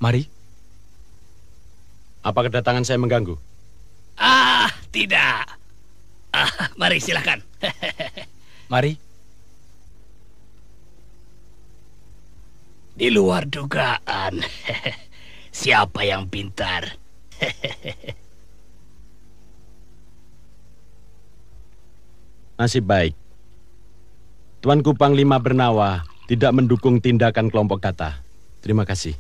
Mari. Apa kedatangan saya mengganggu? Tidak. Mari silakan. Mari. Di luar dugaan. Siapa yang pintar? Nasib baik. Tuanku Panglima Bernawa tidak mendukung tindakan kelompok Kata. Terima kasih.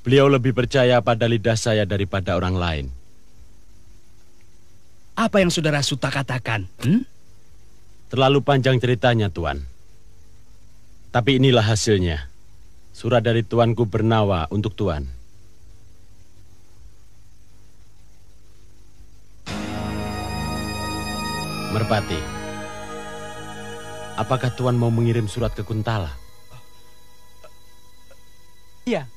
Beliau lebih percaya pada lidah saya daripada orang lain. Apa yang Saudara Suta katakan? Terlalu panjang ceritanya, Tuan. Tapi inilah hasilnya. Surat dari Tuanku Bernawa untuk Tuan. Merpati, apakah Tuan mau mengirim surat ke Kuntala? Iya.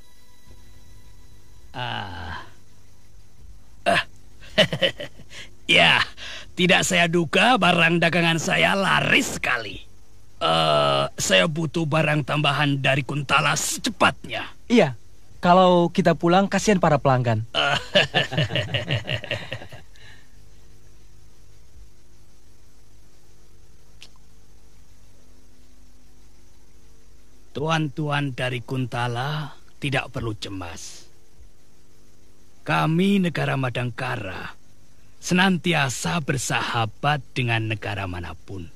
Ya, tidak saya duga barang dagangan saya laris sekali. Saya butuh barang tambahan dari Kuntala secepatnya. Iya. Kalau kita pulang, kasihan para pelanggan. Tuan-tuan dari Kuntala tidak perlu cemas. Kami negara Madangkara senantiasa bersahabat dengan negara manapun.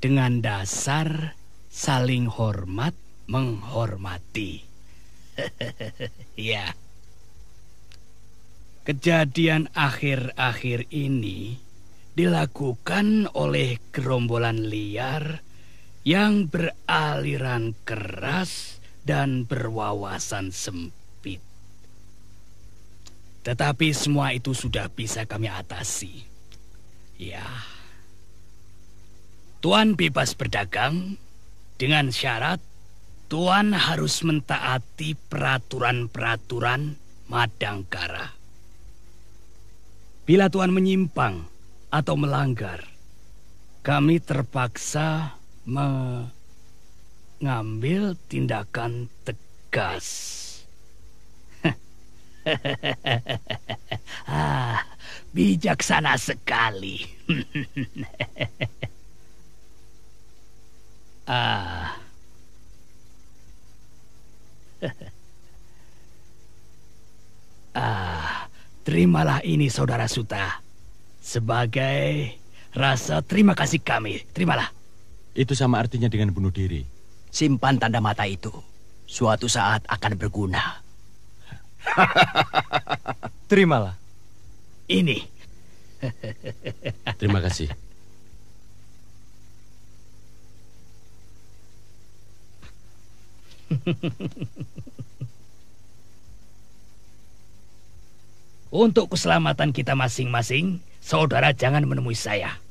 Dengan dasar saling hormat menghormati. Ya. Kejadian akhir-akhir ini dilakukan oleh gerombolan liar yang beraliran keras dan berwawasan sempit. Tetapi semua itu sudah bisa kami atasi. Ya. Tuan bebas berdagang dengan syarat Tuan harus mentaati peraturan-peraturan Madangkara. Bila Tuan menyimpang atau melanggar, kami terpaksa mengambil tindakan tegas. Bijaksana sekali. Terimalah ini, Saudara Suta, sebagai rasa terima kasih kami. Terimalah. Itu sama artinya dengan bunuh diri. Simpan tanda mata itu. Suatu saat akan berguna. Terimalah. Ini. Terima kasih. Untuk keselamatan kita masing-masing, saudara jangan menemui saya.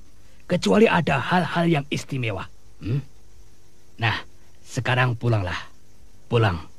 Kecuali ada hal-hal yang istimewa. Nah, sekarang pulanglah. Pulang.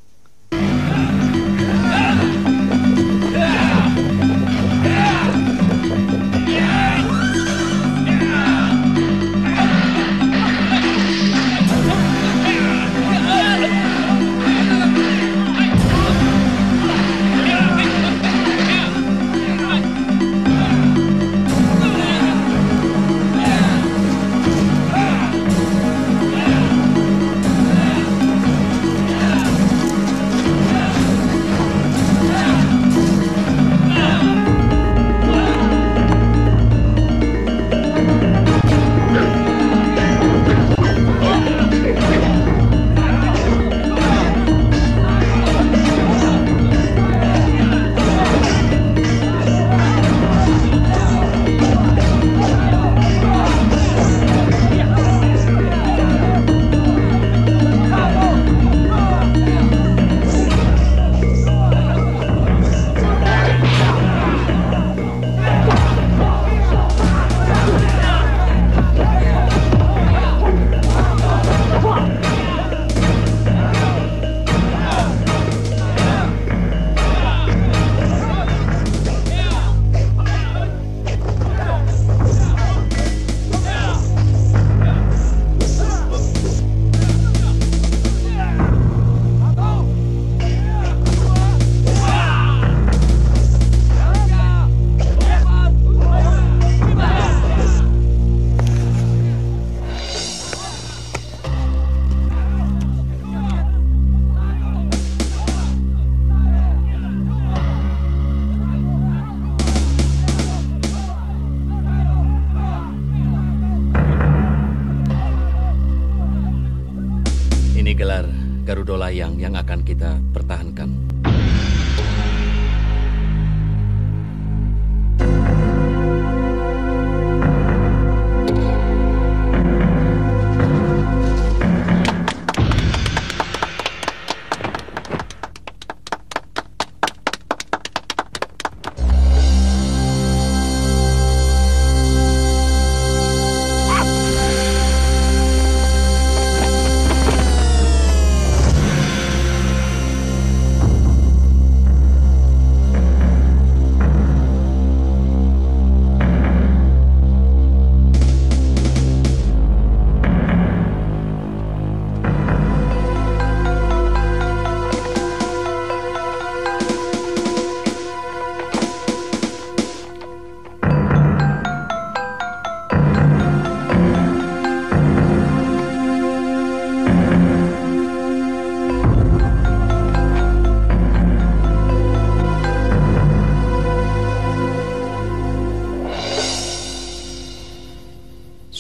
layang yang akan kita pertahankan.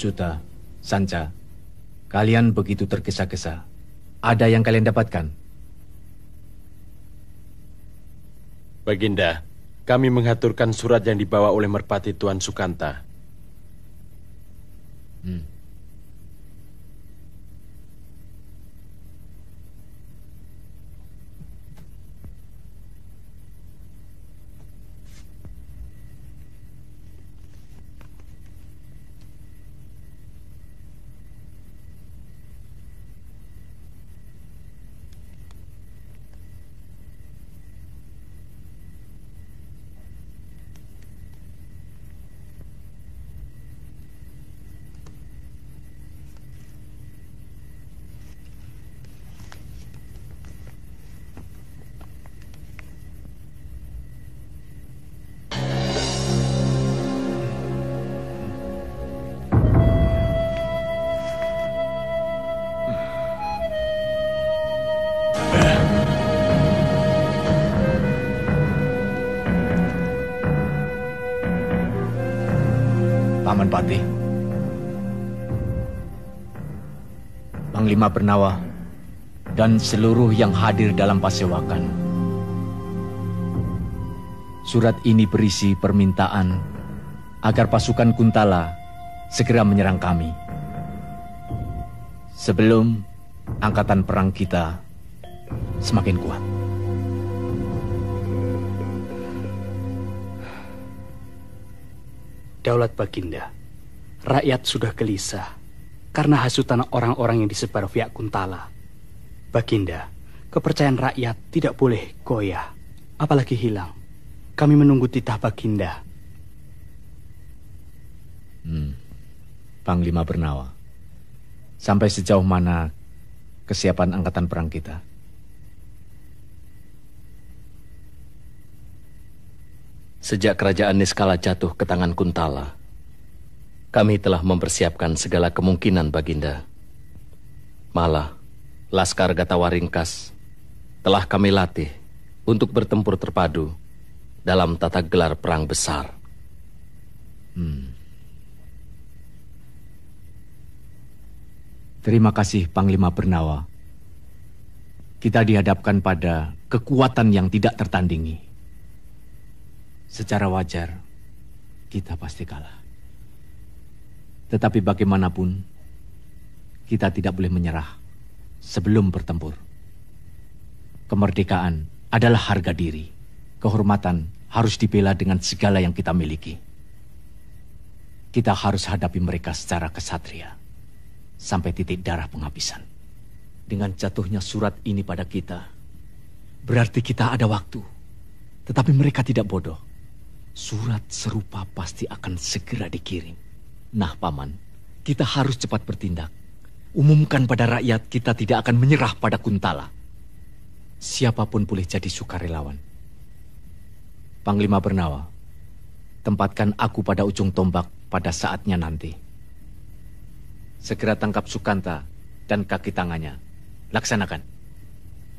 Suta, Sanca, kalian begitu tergesa-gesa. Ada yang kalian dapatkan? Baginda, kami mengaturkan surat yang dibawa oleh Merpati Tuan Sukanta. Paman Patih, Panglima Bernawa, dan seluruh yang hadir dalam pasewakan. Surat ini berisi permintaan agar pasukan Kuntala segera menyerang kami. Sebelum angkatan perang kita semakin kuat. Daulat Baginda, rakyat sudah gelisah karena hasutan orang-orang yang disebar pihak Kuntala. Baginda, kepercayaan rakyat tidak boleh goyah, apalagi hilang. Kami menunggu titah Baginda. Panglima Bernawa, sampai sejauh mana kesiapan angkatan perang kita? Sejak kerajaan Niskala jatuh ke tangan Kuntala, kami telah mempersiapkan segala kemungkinan, Baginda. Malah, Laskar Gatawaringkas telah kami latih untuk bertempur terpadu dalam tata gelar perang besar. Terima kasih, Panglima Bernawa. Kita dihadapkan pada kekuatan yang tidak tertandingi. Secara wajar, kita pasti kalah. Tetapi bagaimanapun, kita tidak boleh menyerah sebelum bertempur. Kemerdekaan adalah harga diri. Kehormatan harus dibela dengan segala yang kita miliki. Kita harus hadapi mereka secara kesatria, sampai titik darah penghabisan. Dengan jatuhnya surat ini pada kita, berarti kita ada waktu. Tetapi mereka tidak bodoh. Surat serupa pasti akan segera dikirim. Nah, Paman, kita harus cepat bertindak. Umumkan pada rakyat kita tidak akan menyerah pada Kuntala. Siapapun boleh jadi sukarelawan. Panglima Bernawa, tempatkan aku pada ujung tombak pada saatnya nanti. Segera tangkap Sukanta dan kaki tangannya. Laksanakan.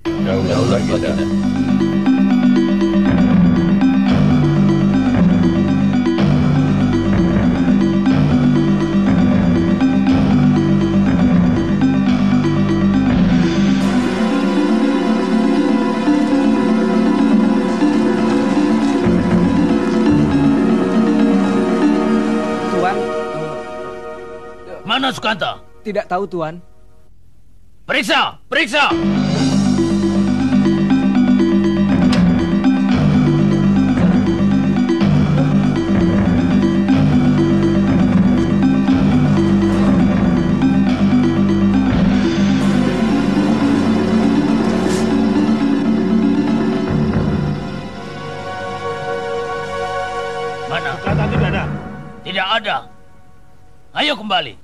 Daulat Baginda. Mana Sukanta? Tidak tahu, Tuan. Periksa! Periksa! Mana? Sukanta tidak ada. Tidak ada. Ayo kembali.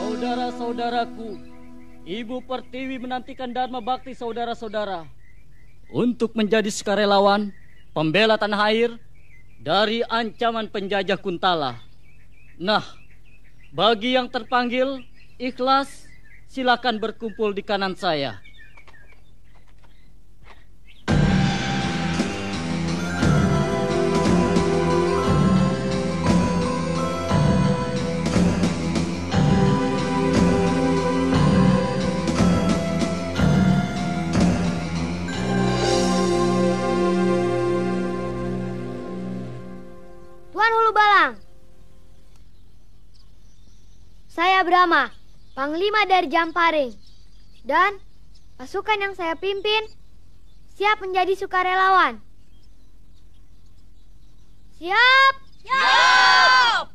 Saudara-saudaraku, Ibu Pertiwi menantikan Dharma Bakti saudara-saudara untuk menjadi sukarelawan pembela tanah air dari ancaman penjajah Kuntala. Nah, bagi yang terpanggil ikhlas, silakan berkumpul di kanan saya. Tuan Hulu Balang, saya Brahma, Panglima dari Jamparing, dan pasukan yang saya pimpin siap menjadi sukarelawan. Siap? Siap!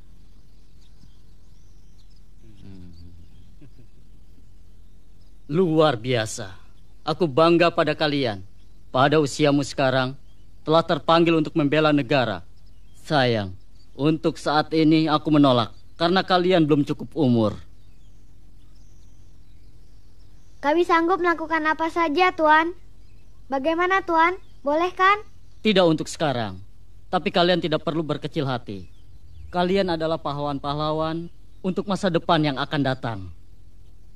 Luar biasa. Aku bangga pada kalian. Pada usiamu sekarang telah terpanggil untuk membela negara. Sayang, untuk saat ini aku menolak karena kalian belum cukup umur. Kami sanggup melakukan apa saja, Tuan. Bagaimana, Tuan? Boleh kan? Tidak untuk sekarang, tapi kalian tidak perlu berkecil hati. Kalian adalah pahlawan-pahlawan untuk masa depan yang akan datang.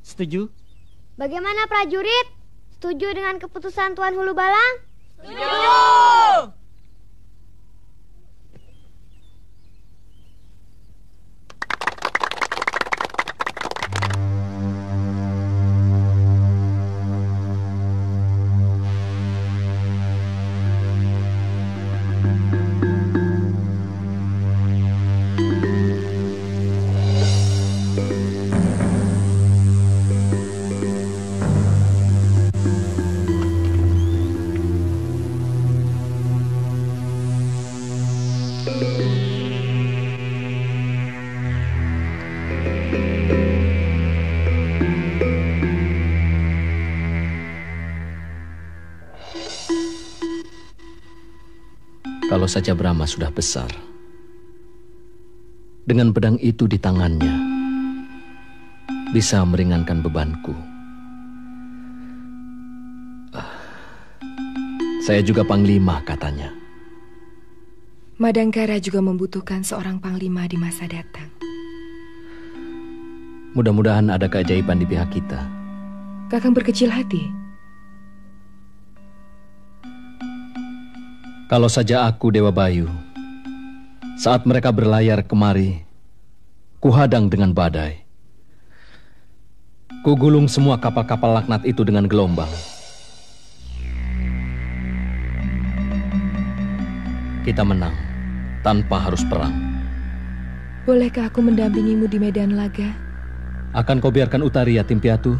Setuju? Bagaimana, prajurit? Setuju dengan keputusan Tuan Hulu Balang? Setuju! Kalau saja Brahma sudah besar, dengan pedang itu di tangannya, bisa meringankan bebanku. Saya juga panglima katanya. Madangkara juga membutuhkan seorang panglima di masa datang. Mudah-mudahan ada keajaiban di pihak kita. Kakang berkecil hati. Kalau saja aku Dewa Bayu, saat mereka berlayar kemari, kuhadang dengan badai. Kugulung semua kapal-kapal laknat itu dengan gelombang. Kita menang tanpa harus perang. Bolehkah aku mendampingimu di medan laga? Akan kau biarkan Utaria, Timpiatu?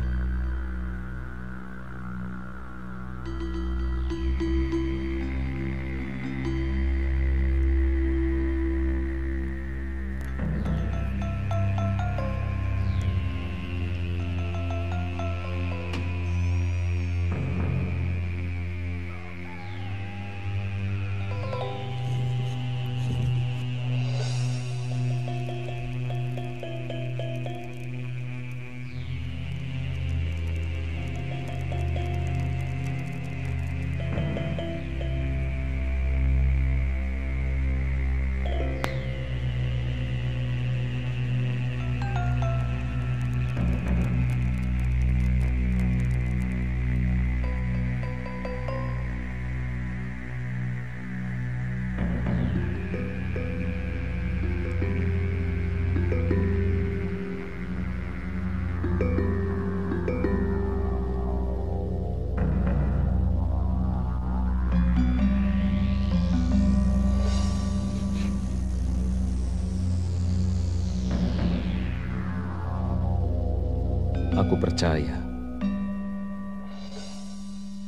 percaya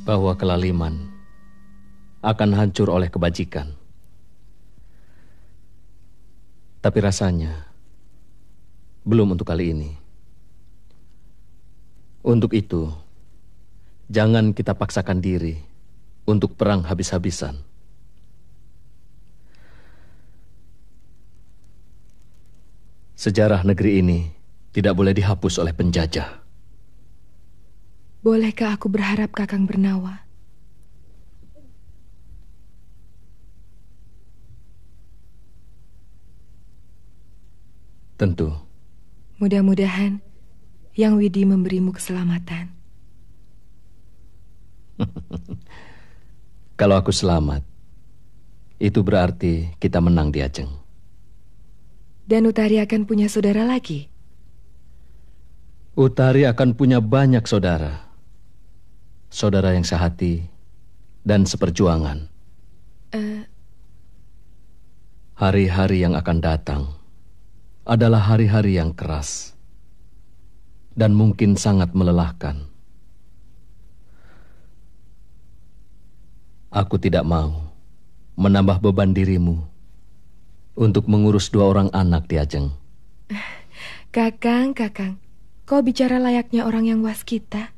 bahwa kelaliman akan hancur oleh kebajikan. Tapi rasanya belum untuk kali ini. Untuk itu, jangan kita paksakan diri untuk perang habis-habisan. Sejarah negeri ini tidak boleh dihapus oleh penjajah. Bolehkah aku berharap Kakang Bernawa? Tentu. Mudah-mudahan Yang Widi memberimu keselamatan. Kalau aku selamat, itu berarti kita menang di Ajeng. Dan Utari akan punya saudara lagi? Utari akan punya banyak saudara. Saudara yang sehati dan seperjuangan. Hari-hari yang akan datang adalah hari-hari yang keras dan mungkin sangat melelahkan. Aku tidak mau menambah beban dirimu untuk mengurus 2 orang anak di Ajeng. Kakang, kau bicara layaknya orang yang waskita.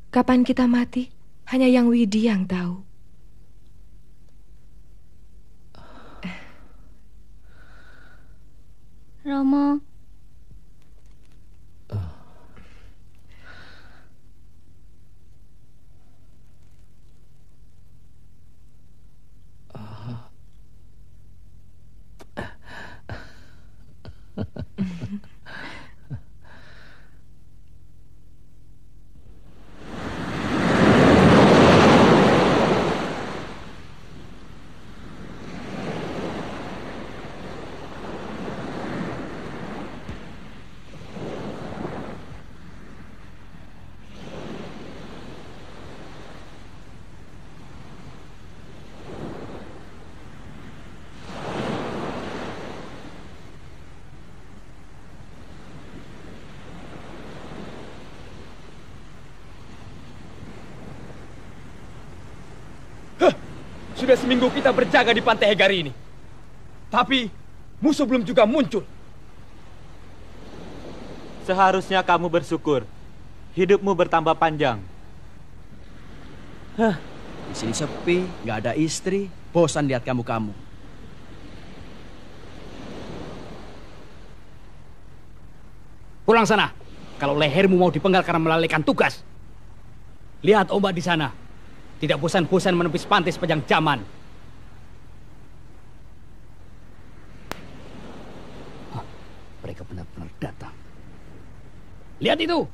Kapan kita mati, hanya Yang Widi yang tahu. Romo. Sudah seminggu kita berjaga di Pantai Hegar ini. Tapi musuh belum juga muncul. Seharusnya kamu bersyukur. Hidupmu bertambah panjang. Di sini sepi, nggak ada istri. Bosan lihat kamu-kamu. Pulang sana. Kalau lehermu mau dipenggal karena melalaikan tugas. Lihat ombak di sana. Tidak bosan-bosan menepis pantai sepanjang zaman. Mereka benar-benar datang. Lihat itu.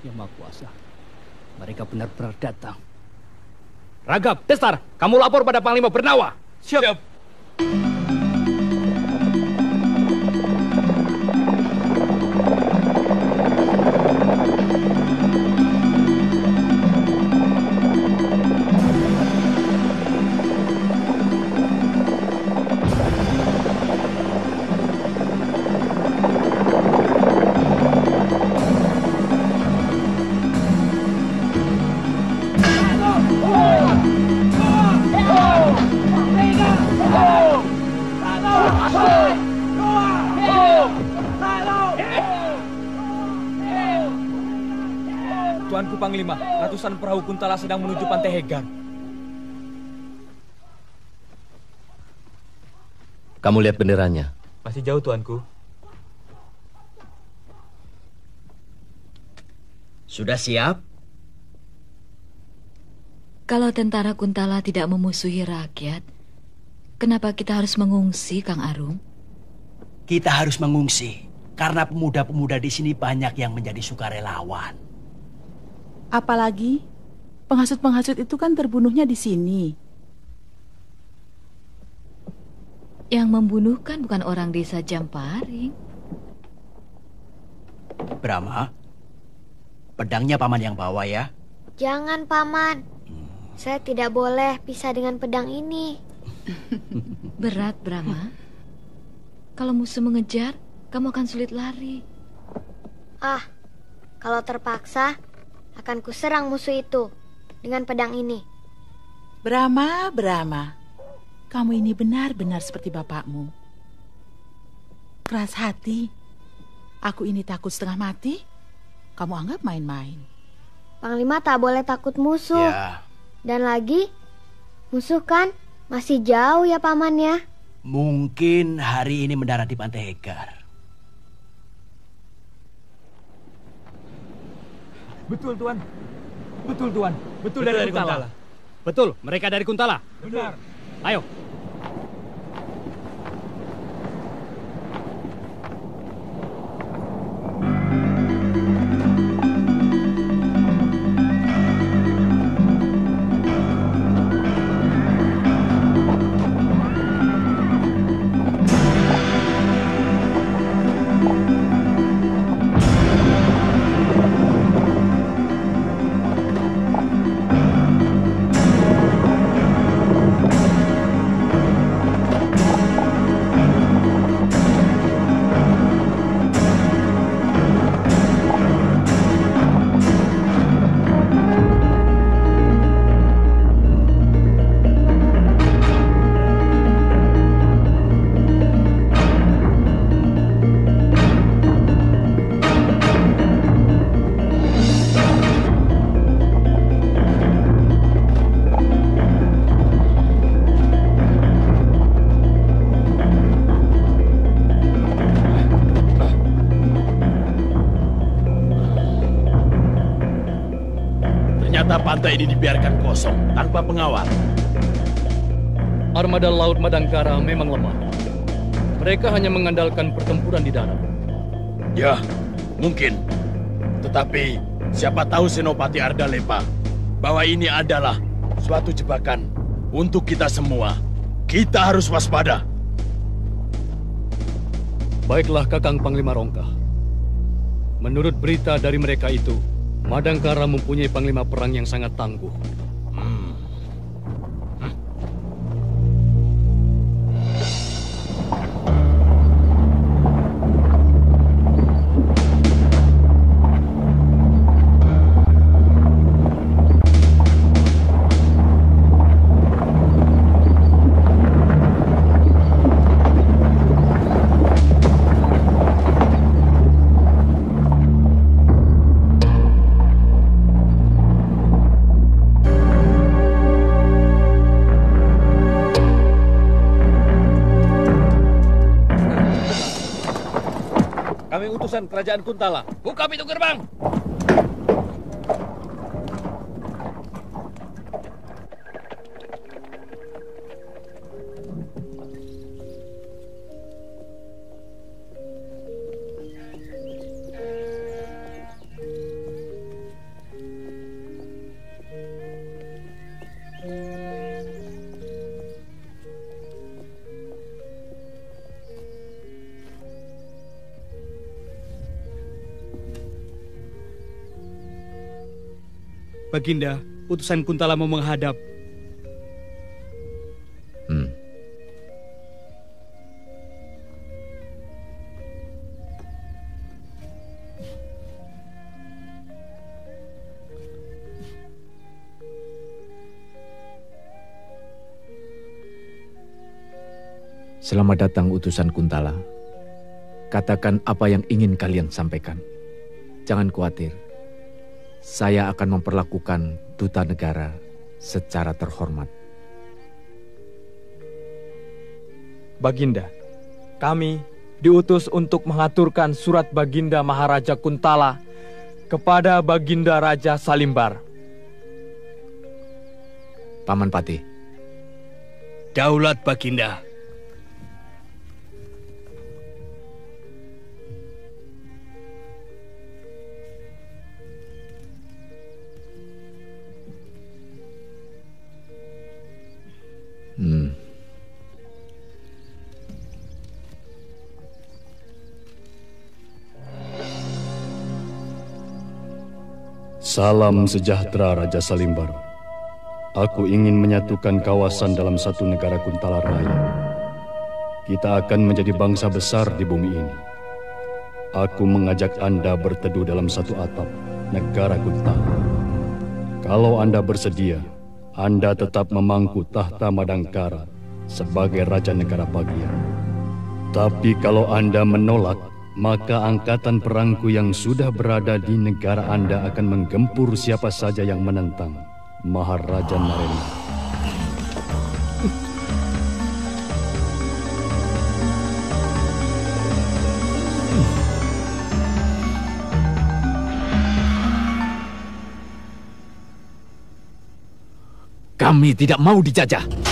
Yang Maha Kuasa. Mereka benar-benar datang. Ragab, Destar, kamu lapor pada Panglima Bernawa. Siap. Tuanku Panglima, ratusan perahu Kuntala sedang menuju Pantai Hegar. Kamu lihat benderanya? Masih jauh, Tuanku. Sudah siap? Kalau tentara Kuntala tidak memusuhi rakyat, kenapa kita harus mengungsi, Kang Arum? Kita harus mengungsi karena pemuda-pemuda di sini banyak yang menjadi sukarelawan. Apalagi penghasut-penghasut itu kan terbunuhnya di sini. Yang membunuh kan bukan orang desa Jamparing. Brahma, Pedangnya paman yang bawa ya. Jangan, Paman. Saya tidak boleh pisah dengan pedang ini. Berat, Brahma. Kalau musuh mengejar, kamu akan sulit lari. Kalau terpaksa, akan kuserang musuh itu dengan pedang ini. Brahma, kamu ini benar-benar seperti bapakmu. Keras hati. Aku ini takut setengah mati, kamu anggap main-main. Panglima tak boleh takut musuh. Ya. Dan lagi, musuh kan masih jauh ya, Paman ya. Mungkin hari ini mendarat di Pantai Hegar. Betul, Tuan. Betul dari Kuntala. Betul, mereka dari Kuntala. Benar. Ayo. Pantai ini dibiarkan kosong, tanpa pengawal. Armada Laut Madangkara memang lemah. Mereka hanya mengandalkan pertempuran di darat. Ya, mungkin. Tetapi, siapa tahu Senopati Ardalepa bahwa ini adalah suatu jebakan untuk kita semua. Kita harus waspada. Baiklah, Kakang Panglima Rongka. Menurut berita dari mereka itu, Madangkara mempunyai panglima perang yang sangat tangguh. Kami utusan kerajaan Kuntala. Buka pintu gerbang. Baginda, utusan Kuntala mau menghadap. Selamat datang utusan Kuntala. Katakan apa yang ingin kalian sampaikan. Jangan khawatir. Saya akan memperlakukan duta negara secara terhormat. Baginda, kami diutus untuk mengaturkan surat Baginda Maharaja Kuntala kepada Baginda Raja Salimbar. Paman Patih. Daulat Baginda. Salam sejahtera Raja Salimbar. Aku ingin menyatukan kawasan dalam satu negara Kuntala Raya. Kita akan menjadi bangsa besar di bumi ini. Aku mengajak Anda berteduh dalam satu atap, negara Kuntala. Kalau Anda bersedia, Anda tetap memangku tahta Madangkara sebagai Raja Negara Bagian. Tapi kalau Anda menolak, maka angkatan perangku yang sudah berada di negara Anda akan menggempur siapa saja yang menentang Maharaja Narendra. Kami tidak mau dijajah.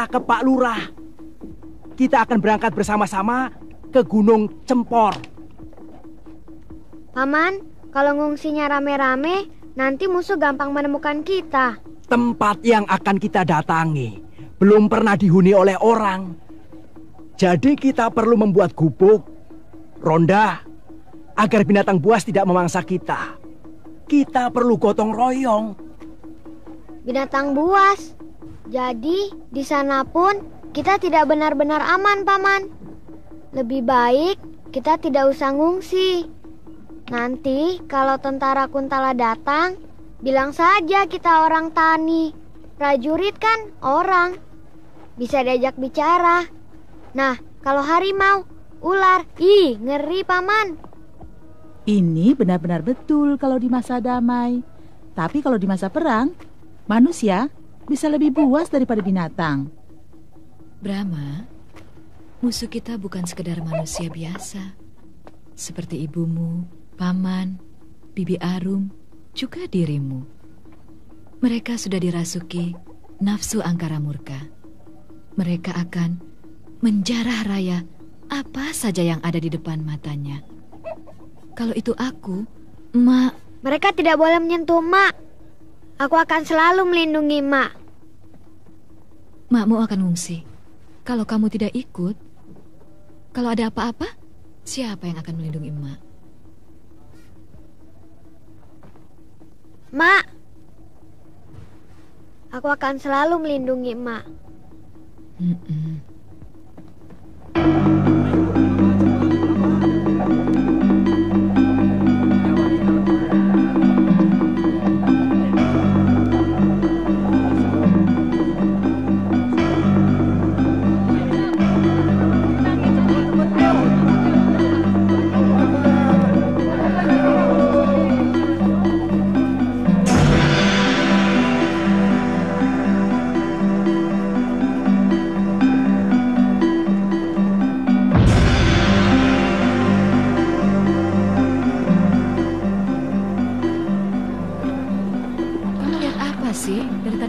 Ke Pak Lurah. Kita akan berangkat bersama-sama ke Gunung Cempor. Paman, kalau ngungsinya rame-rame, nanti musuh gampang menemukan kita. Tempat yang akan kita datangi belum pernah dihuni oleh orang. Jadi kita perlu membuat gubuk, ronda, agar binatang buas tidak memangsa kita. Kita perlu gotong royong. Binatang buas? Jadi, di sana pun kita tidak benar-benar aman, Paman. Lebih baik kita tidak usah ngungsi. Nanti kalau tentara Kuntala datang, bilang saja kita orang tani. Prajurit kan orang, bisa diajak bicara. Nah, kalau harimau, ular, ngeri, Paman. Ini benar-benar betul kalau di masa damai. Tapi kalau di masa perang, manusia bisa lebih buas daripada binatang. Brahma, musuh kita bukan sekedar manusia biasa. Seperti ibumu, paman, bibi Arum, juga dirimu. Mereka sudah dirasuki nafsu angkara murka. Mereka akan menjarah raya apa saja yang ada di depan matanya. Kalau itu aku, Mak... Mereka tidak boleh menyentuh Mak. Aku akan selalu melindungi Mak. Makmu akan ngungsi. Kalau kamu tidak ikut, kalau ada apa-apa, siapa yang akan melindungi Mak? Mak, aku akan selalu melindungi Mak.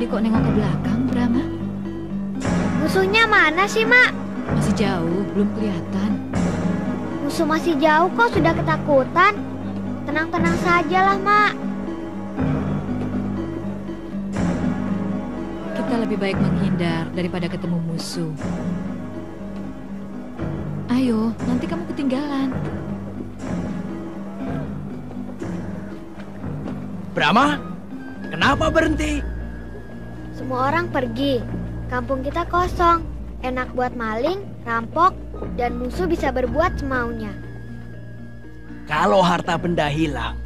Kok nengok ke belakang, Brahma? Musuhnya mana sih, Mak? Masih jauh, belum kelihatan. Musuh masih jauh kok sudah ketakutan. Tenang-tenang sajalah, Mak. Kita lebih baik menghindar daripada ketemu musuh. Ayo, nanti kamu ketinggalan. Brahma, kenapa berhenti? Semua orang pergi. Kampung kita kosong. Enak buat maling, rampok, dan musuh bisa berbuat semaunya. Kalau harta benda hilang,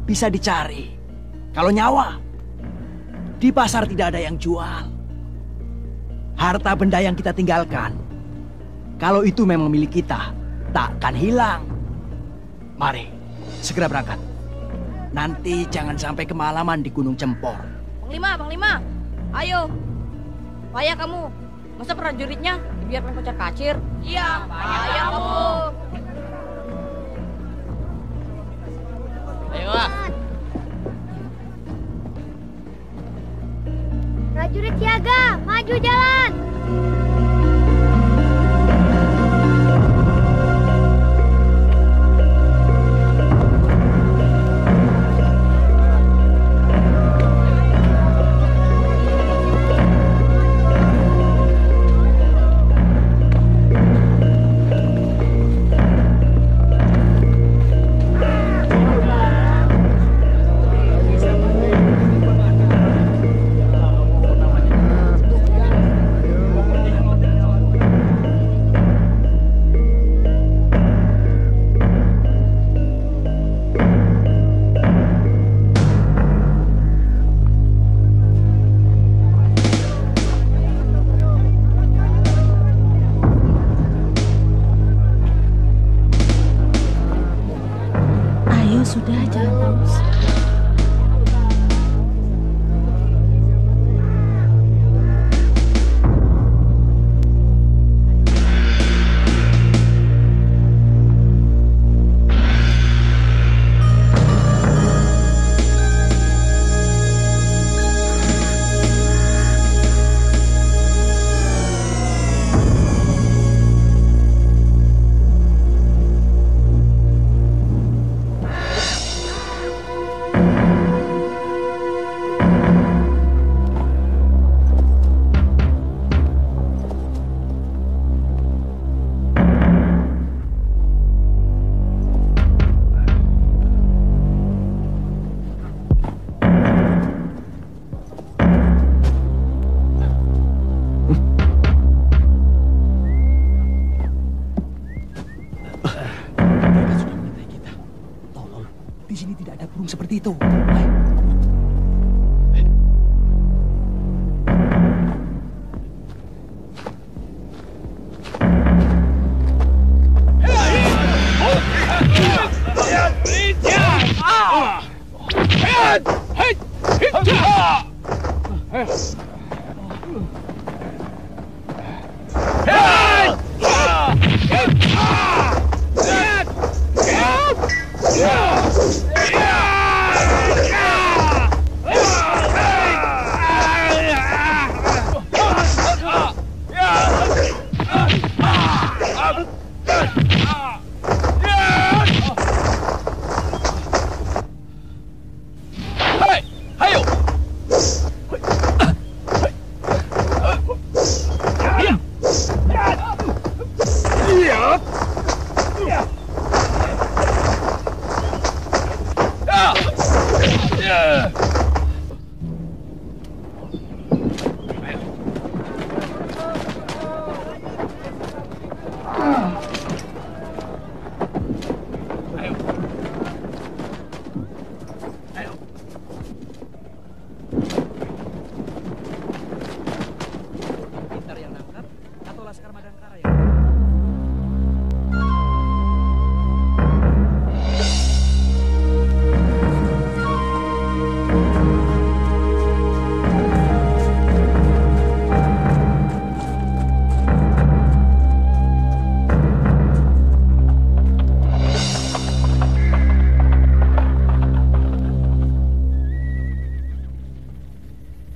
bisa dicari. Kalau nyawa, di pasar tidak ada yang jual. Harta benda yang kita tinggalkan, kalau itu memang milik kita, takkan hilang. Mari, segera berangkat. Nanti jangan sampai kemalaman di Gunung Cempor. Panglima, ayo. Payah kamu. Masa prajuritnya dibiarkan kocar kacir? Iya, payah kamu. Ayo. Prajurit siaga, maju jalan. Sudah, jangan terus. Di sini tidak ada burung seperti itu.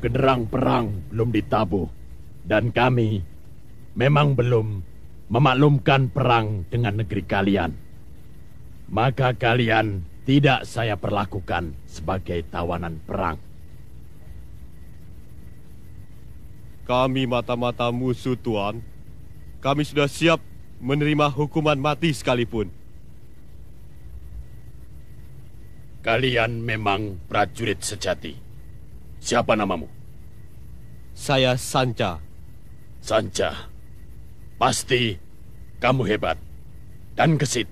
Genderang perang belum ditabuh, dan kami memang belum memaklumkan perang dengan negeri kalian. Maka kalian tidak saya perlakukan sebagai tawanan perang. Kami mata-mata musuh, Tuan. Kami sudah siap menerima hukuman mati sekalipun. Kalian memang prajurit sejati. Siapa namamu? Saya Sanca. Sanca. Pasti kamu hebat dan gesit,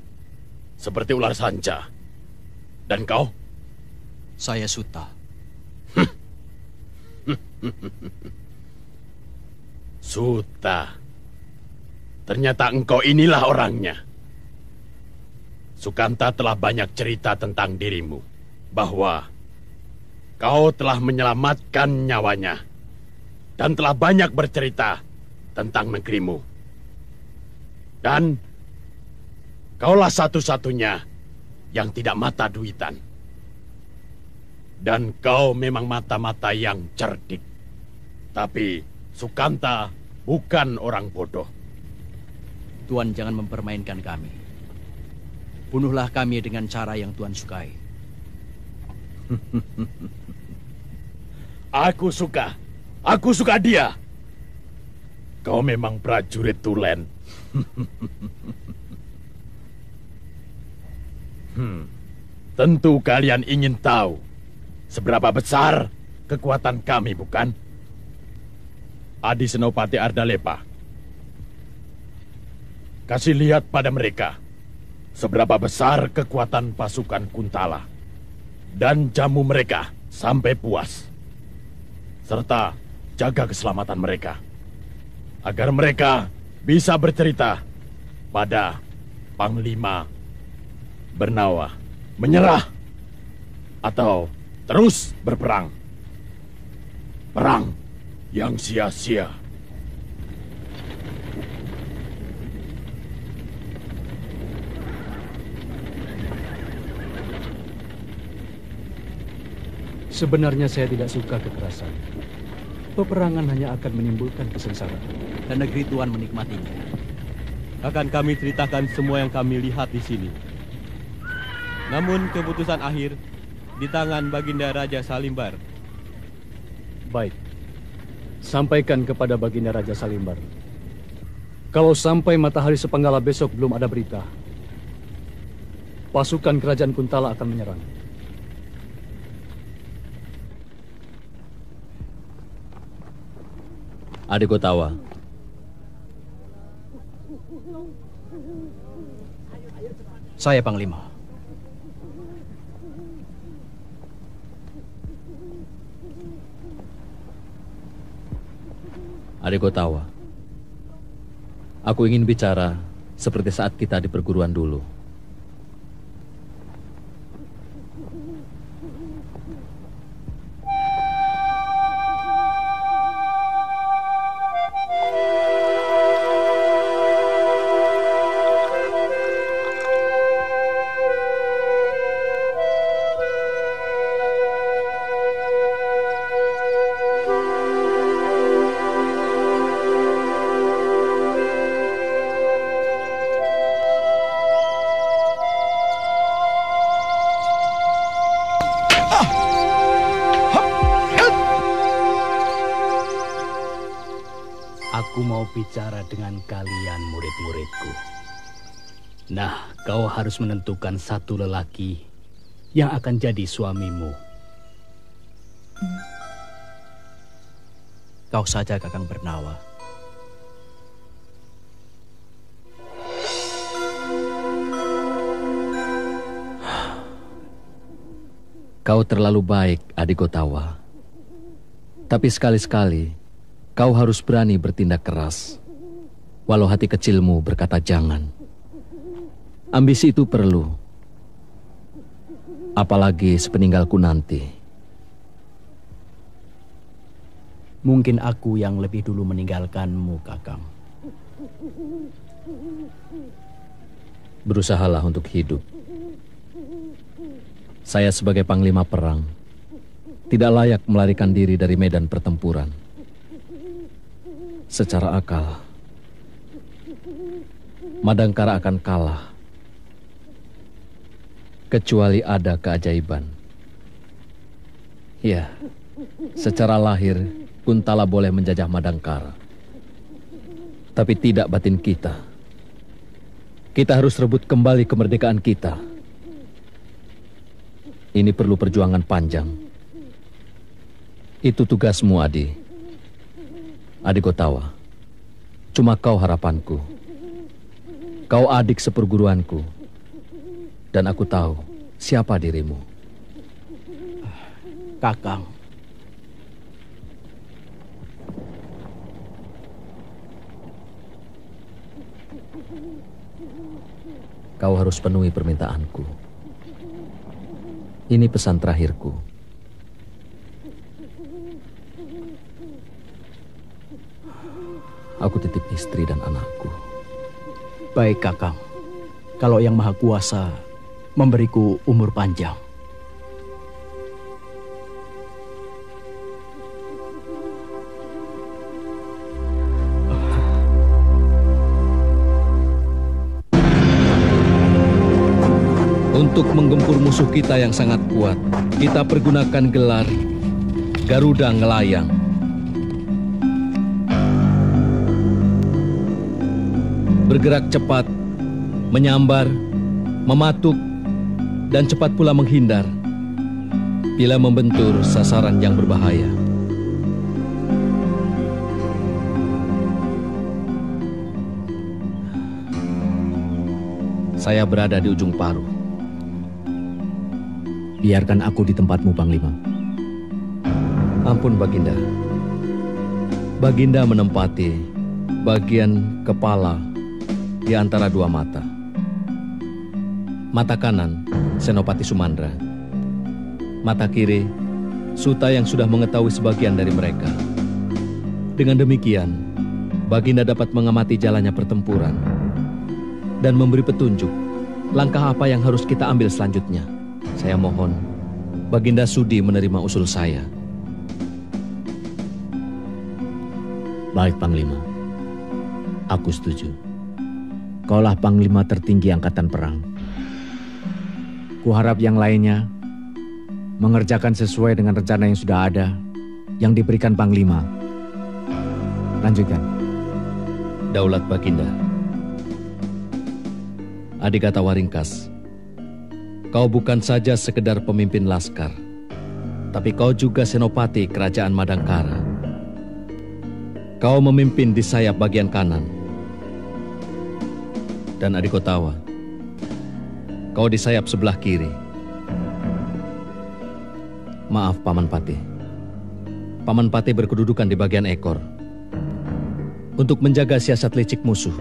seperti ular sanca. Dan kau? Saya Suta. Suta. Ternyata engkau inilah orangnya. Sukanta telah banyak cerita tentang dirimu, bahwa kau telah menyelamatkan nyawanya dan telah banyak bercerita tentang negerimu. Dan kaulah satu-satunya yang tidak mata duitan. Dan kau memang mata-mata yang cerdik. Tapi Sukanta bukan orang bodoh. Tuan jangan mempermainkan kami. Bunuhlah kami dengan cara yang Tuan sukai. Aku suka dia. Kau memang prajurit tulen. Tentu kalian ingin tahu seberapa besar kekuatan kami, bukan? Adi Senopati Ardalepa, kasih lihat pada mereka seberapa besar kekuatan pasukan Kuntala, dan jamu mereka sampai puas. Serta jaga keselamatan mereka, agar mereka bisa bercerita pada Panglima Bernawa, menyerah atau terus berperang. Perang yang sia-sia. Sebenarnya saya tidak suka kekerasan. Peperangan hanya akan menimbulkan kesengsaraan. Dan negeri Tuan menikmatinya. Akan kami ceritakan semua yang kami lihat di sini. Namun keputusan akhir di tangan Baginda Raja Salimbar. Baik. Sampaikan kepada Baginda Raja Salimbar. Kalau sampai matahari sepenggala besok belum ada berita, pasukan kerajaan Kuntala akan menyerang. Adegotawa. Saya Panglima. Adegotawa. Aku ingin bicara seperti saat kita di perguruan dulu. Aku mau bicara dengan kalian murid-muridku. Nah, kau harus menentukan satu lelaki yang akan jadi suamimu. Kau saja, Kakang Bernawa. Kau terlalu baik, Adegotawa. Tapi sekali-sekali kau harus berani bertindak keras, walau hati kecilmu berkata jangan. Ambisi itu perlu, apalagi sepeninggalku nanti. Mungkin aku yang lebih dulu meninggalkanmu, Kakang. Berusahalah untuk hidup. Saya sebagai panglima perang tidak layak melarikan diri dari medan pertempuran. Secara akal, Madangkara akan kalah, kecuali ada keajaiban. Ya, secara lahir, Kuntala boleh menjajah Madangkara. Tapi tidak batin kita. Kita harus rebut kembali kemerdekaan kita. Ini perlu perjuangan panjang. Itu tugasmu, Adi. Adi Gotawa. Cuma kau harapanku. Kau adik seperguruanku. Dan aku tahu siapa dirimu. Kakang. Kau harus penuhi permintaanku. Ini pesan terakhirku. Aku titip istri dan anakku. Baik, Kakang. Kalau Yang Maha Kuasa memberiku umur panjang. Untuk menggempur musuh kita yang sangat kuat, kita pergunakan gelar Garuda Ngelayang. Bergerak cepat, menyambar, mematuk, dan cepat pula menghindar bila membentur sasaran yang berbahaya. Saya berada di ujung Paru. Biarkan aku di tempatmu, Panglima. Ampun, Baginda. Baginda menempati bagian kepala di antara dua mata. Mata kanan, Senopati Sumandra. Mata kiri, Suta yang sudah mengetahui sebagian dari mereka. Dengan demikian, Baginda dapat mengamati jalannya pertempuran dan memberi petunjuk langkah apa yang harus kita ambil selanjutnya. Saya mohon, Baginda sudi menerima usul saya. Baik, Panglima. Aku setuju. Kaulah Panglima tertinggi Angkatan Perang. Kuharap yang lainnya mengerjakan sesuai dengan rencana yang sudah ada, yang diberikan Panglima. Lanjutkan. Daulat Baginda. Adi Gatawaringkas, kau bukan saja sekedar pemimpin laskar, tapi kau juga senopati kerajaan Madangkara. Kau memimpin di sayap bagian kanan. Dan Adi Gotawa, kau di sayap sebelah kiri. Maaf, Paman Patih. Paman Patih berkedudukan di bagian ekor untuk menjaga siasat licik musuh.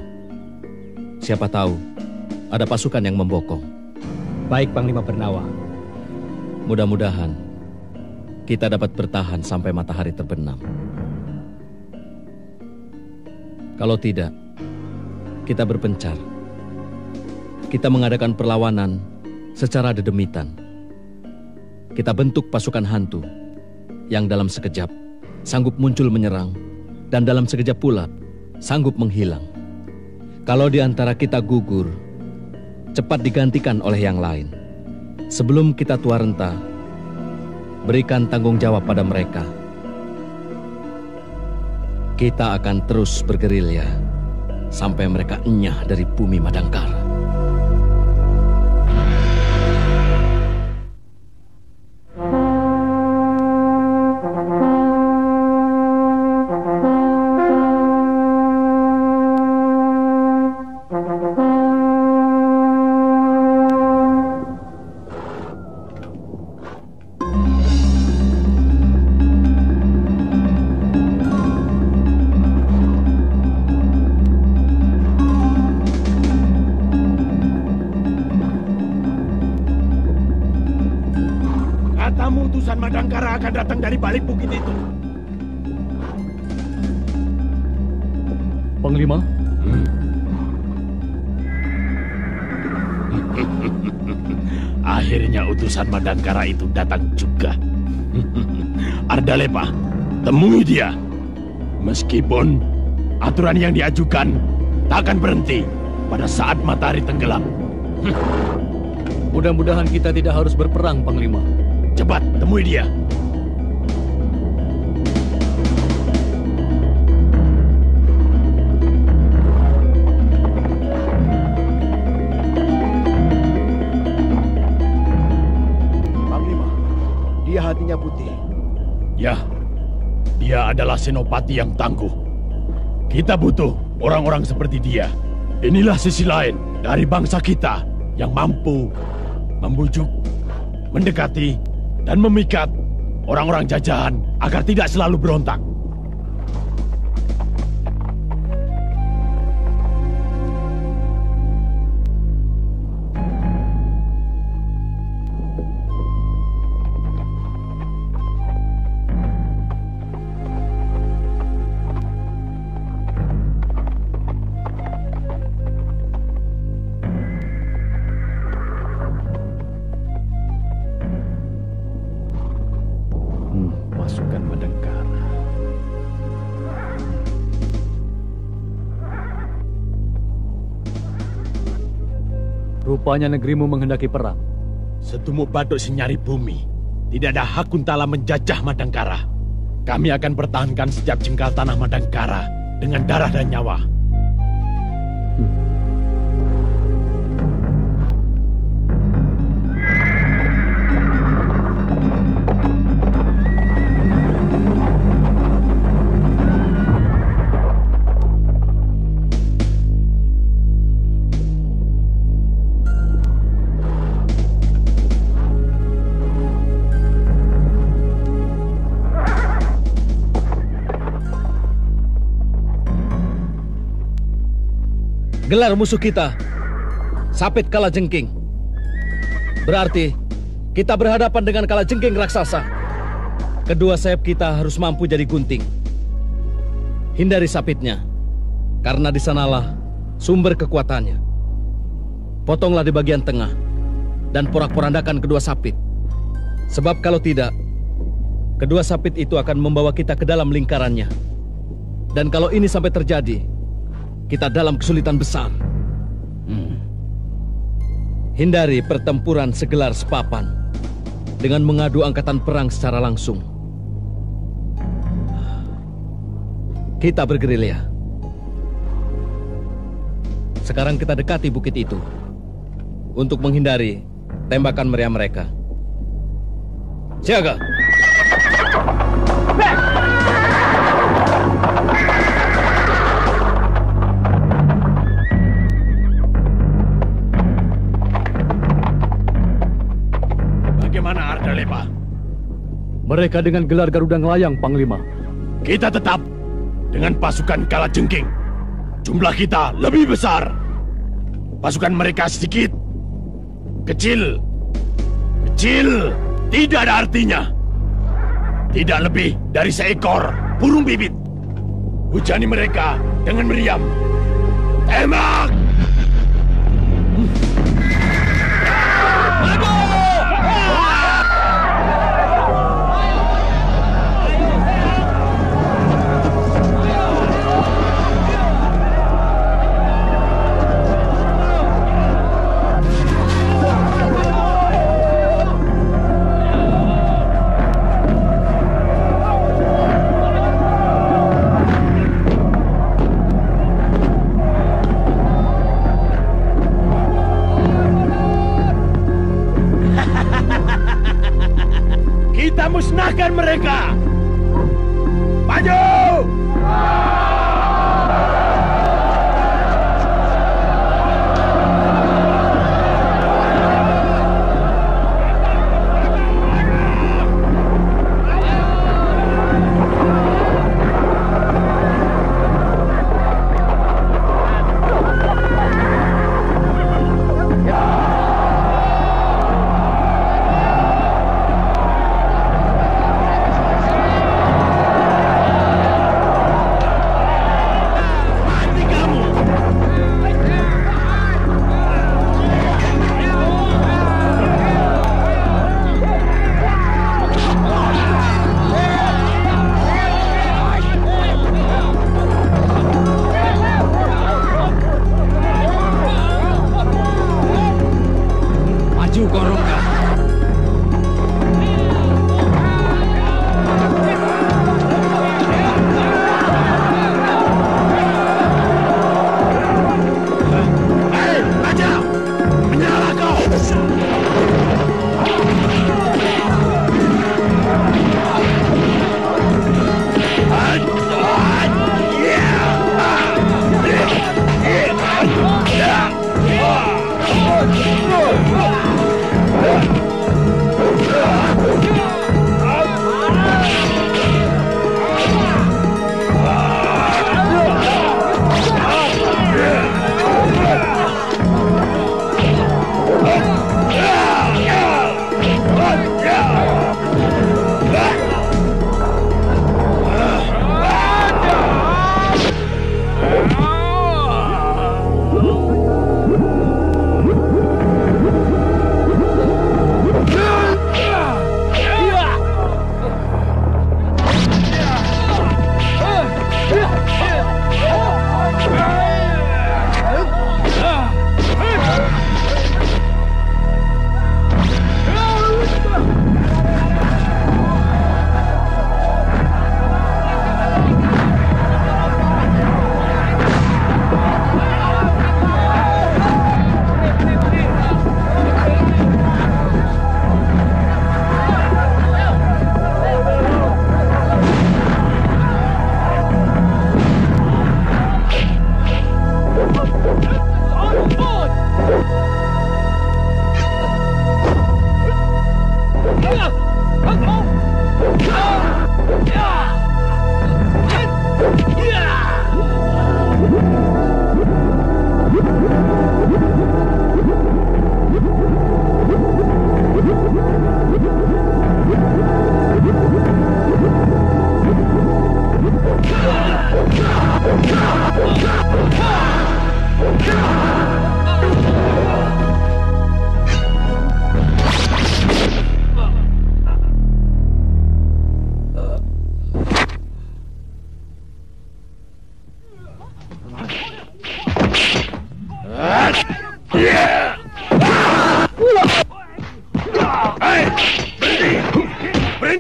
Siapa tahu ada pasukan yang membokong. Baik, Panglima Bernawa. Mudah-mudahan kita dapat bertahan sampai matahari terbenam. Kalau tidak, kita berpencar. Kita mengadakan perlawanan secara dedemitan. Kita bentuk pasukan hantu yang dalam sekejap sanggup muncul menyerang dan dalam sekejap pula sanggup menghilang. Kalau di antara kita gugur, cepat digantikan oleh yang lain. Sebelum kita tua renta, berikan tanggung jawab pada mereka. Kita akan terus bergerilya sampai mereka enyah dari bumi Madangkara. Utusan Madangkara akan datang dari balik bukit itu. Panglima? Akhirnya utusan Madangkara itu datang juga. Ardalepa, temui dia. Meskipun aturan yang diajukan tak akan berhenti pada saat matahari tenggelam. Mudah-mudahan kita tidak harus berperang, Panglima. Cepat, temui dia. Panglima dia hatinya putih. Ya, dia adalah senopati yang tangguh. Kita butuh orang-orang seperti dia. Inilah sisi lain dari bangsa kita yang mampu membujuk, mendekati, dan memikat orang-orang jajahan agar tidak selalu berontak. Pasukan Madangkara. Rupanya negerimu menghendaki perang. Setumuk Batuk Senyari Bumi. Tidak ada hak Kuntala menjajah Madangkara. Kami akan pertahankan setiap jengkal tanah Madangkara dengan darah dan nyawa. Gelar musuh kita, Sapit Kalajengking. Berarti kita berhadapan dengan Kalajengking raksasa. Kedua sayap kita harus mampu jadi gunting. Hindari sapitnya, karena di sanalah sumber kekuatannya. Potonglah di bagian tengah dan porak-porandakan kedua sapit. Sebab kalau tidak, kedua sapit itu akan membawa kita ke dalam lingkarannya. Dan kalau ini sampai terjadi, kita dalam kesulitan besar. Hindari pertempuran segelar sepapan dengan mengadu angkatan perang secara langsung. Kita bergerilya. Sekarang kita dekati bukit itu untuk menghindari tembakan meriam mereka. Siaga! Bagaimana Ardalepa? Mereka dengan gelar Garuda Ngelayang, Panglima. Kita tetap dengan pasukan Kalajengking. Jumlah kita lebih besar. Pasukan mereka sedikit, kecil. Kecil tidak ada artinya. Tidak lebih dari seekor burung bibit. Hujani mereka dengan meriam. Tembak! Kita musnahkan mereka. Maju!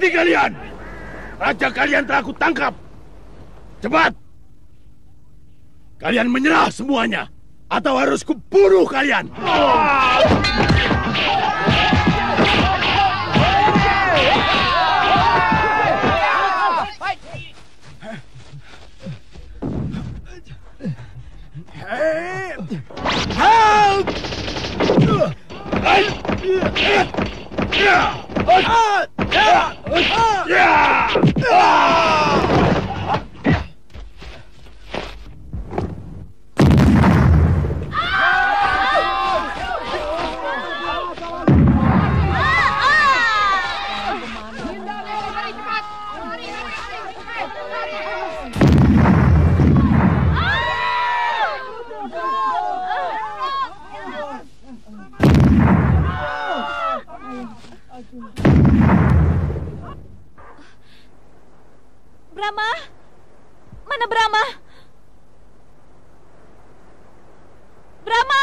Berhenti kalian! Raja kalian telah aku tangkap. Cepat! Kalian menyerah semuanya, atau harus kubunuh kalian! Brahma? Mana Brahma? Brahma!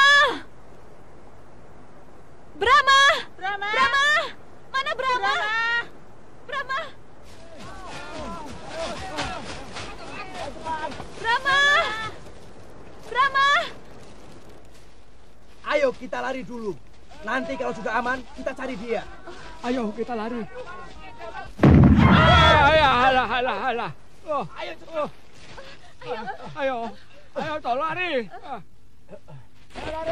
Brahma! Brahma! Brahma! Mana Brahma? Brahma! Brahma! Brahma! Ayo kita lari dulu. Nanti kalau sudah aman, kita cari dia. Ayo kita lari. Alah. Ayo, tolong lari. Lari.